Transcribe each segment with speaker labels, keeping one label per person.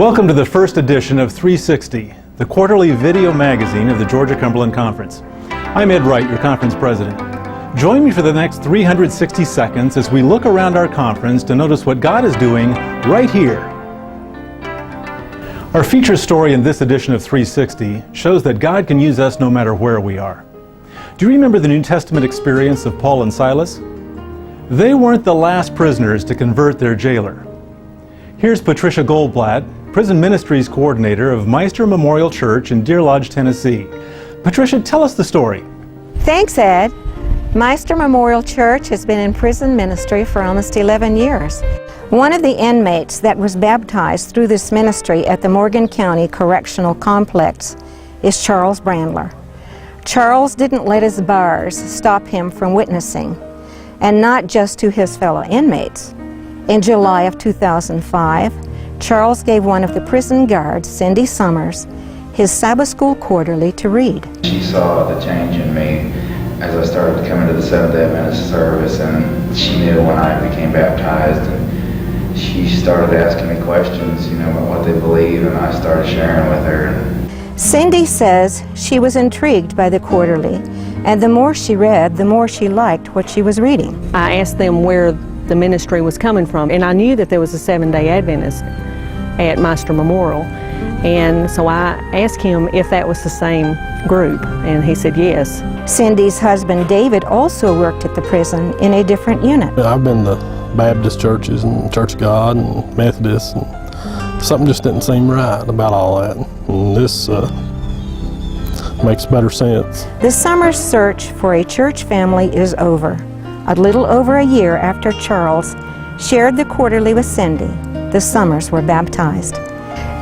Speaker 1: Welcome to the first edition of 360, the quarterly video magazine of the Georgia-Cumberland Conference. I'm Ed Wright, your conference president. Join me for the next 360 seconds as we look around our conference to notice what God is doing right here. Our feature story in this edition of 360 shows that God can use us no matter where we are. Do you remember the New Testament experience of Paul and Silas? They weren't the last prisoners to convert their jailer. Here's Patricia Goldblatt, Prison Ministries Coordinator of Meister Memorial Church in Deer Lodge, Tennessee. Patricia, tell us the story.
Speaker 2: Thanks, Ed. Meister Memorial Church has been in prison ministry for almost 11 years. One of the inmates that was baptized through this ministry at the Morgan County Correctional Complex is Charles Brandler. Charles didn't let his bars stop him from witnessing, and not just to his fellow inmates. In July of 2005, Charles gave one of the prison guards, Cindy Summers, his Sabbath School Quarterly to read.
Speaker 3: She saw the change in me as I started coming to the Seventh-day Adventist service, and she knew when I became baptized, and she started asking me questions, about what they believe, and I started sharing with her.
Speaker 2: Cindy says she was intrigued by the Quarterly, and the more she read, the more she liked what she was reading.
Speaker 4: I asked them where the ministry was coming from, and I knew that there was a Seventh-day Adventist at Meister Memorial, and so I asked him if that was the same group, and he said yes.
Speaker 2: Cindy's husband David also worked at the prison in a different unit.
Speaker 5: I've been to Baptist churches and Church of God and Methodist, and something just didn't seem right about all that, and this makes better sense.
Speaker 2: The summer search for a church family is over. A little over a year after Charles shared the Quarterly with Cindy, the Summers were baptized.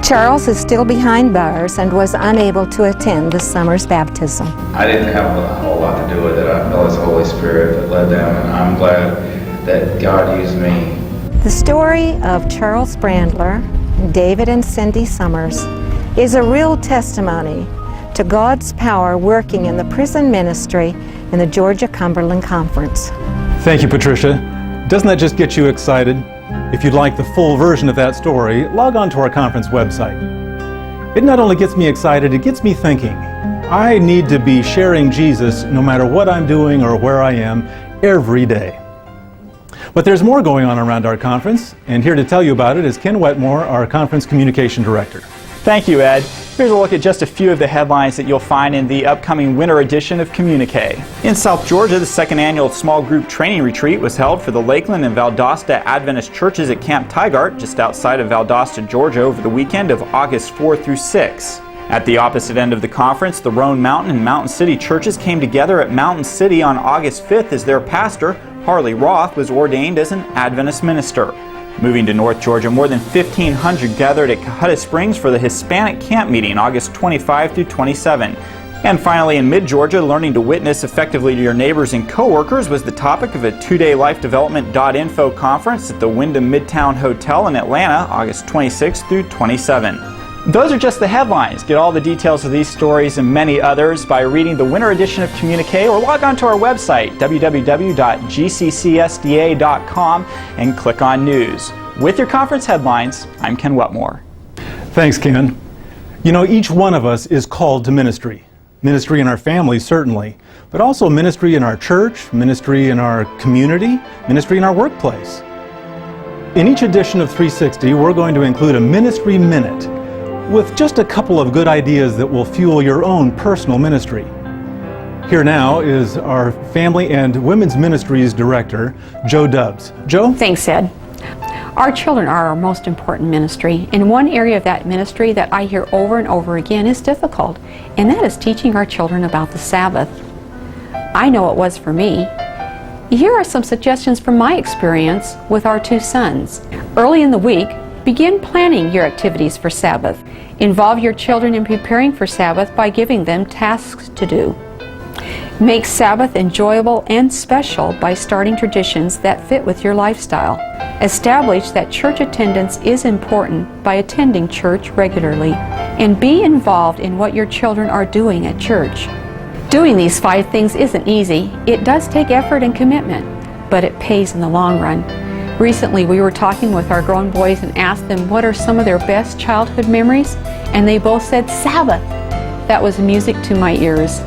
Speaker 2: Charles is still behind bars and was unable to attend the Summers baptism.
Speaker 3: I didn't have a whole lot to do with it. I felt it's the Holy Spirit that led them, and I'm glad that God used me.
Speaker 2: The story of Charles Brandler, David and Cindy Summers is a real testimony to God's power working in the prison ministry in the Georgia-Cumberland Conference.
Speaker 1: Thank you, Patricia. Doesn't that just get you excited? If you'd like the full version of that story, log on to our conference website. It not only gets me excited, it gets me thinking. I need to be sharing Jesus no matter what I'm doing or where I am every day. But there's more going on around our conference, and here to tell you about it is Ken Wetmore, our Conference Communication Director.
Speaker 6: Thank you, Ed. Here's a look at just a few of the headlines that you'll find in the upcoming winter edition of Communique. In South Georgia, the second annual small group training retreat was held for the Lakeland and Valdosta Adventist churches at Camp Tigart, just outside of Valdosta, Georgia, over the weekend of August 4 through 6. At the opposite end of the conference, the Roan Mountain and Mountain City churches came together at Mountain City on August 5th as their pastor, Harley Roth, was ordained as an Adventist minister. Moving to North Georgia, more than 1,500 gathered at Cohutta Springs for the Hispanic Camp Meeting, August 25 through 27. And finally, in mid-Georgia, learning to witness effectively to your neighbors and coworkers was the topic of a two-day lifedevelopment.info conference at the Wyndham Midtown Hotel in Atlanta, August 26 through 27. Those are just the headlines. Get all the details of these stories and many others by reading the winter edition of Communique or log on to our website, www.gccsda.com, and click on News. With your conference headlines, I'm Ken Wetmore.
Speaker 1: Thanks, Ken. Each one of us is called to ministry. Ministry in our family, certainly, but also ministry in our church, ministry in our community, ministry in our workplace. In each edition of 360, we're going to include a Ministry Minute with just a couple of good ideas that will fuel your own personal ministry. Here now is our Family and Women's Ministries Director, Joe Dubbs. Joe?
Speaker 7: Thanks, Ed. Our children are our most important ministry, and one area of that ministry that I hear over and over again is difficult, and that is teaching our children about the Sabbath. I know it was for me. Here are some suggestions from my experience with our two sons. Early in the week, begin planning your activities for Sabbath. Involve your children in preparing for Sabbath by giving them tasks to do. Make Sabbath enjoyable and special by starting traditions that fit with your lifestyle. Establish that church attendance is important by attending church regularly, and be involved in what your children are doing at church. Doing these 5 things isn't easy. It does take effort and commitment, but it pays in the long run. Recently, we were talking with our grown boys and asked them what are some of their best childhood memories, and they both said Sabbath. That was music to my ears.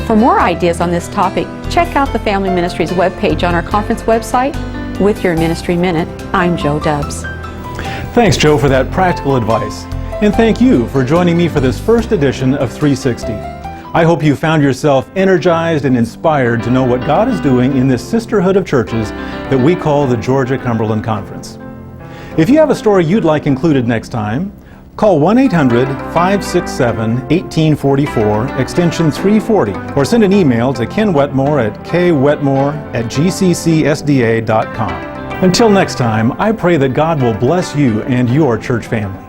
Speaker 7: For more ideas on this topic, check out the Family Ministries webpage on our conference website. With your Ministry Minute, I'm Jo Dubs.
Speaker 1: Thanks, Joe, for that practical advice. And thank you for joining me for this first edition of 360. I hope you found yourself energized and inspired to know what God is doing in this sisterhood of churches that we call the Georgia-Cumberland Conference. If you have a story you'd like included next time, call 1-800-567-1844, extension 340, or send an email to Ken Wetmore at kwetmore@gccsda.com. Until next time, I pray that God will bless you and your church family.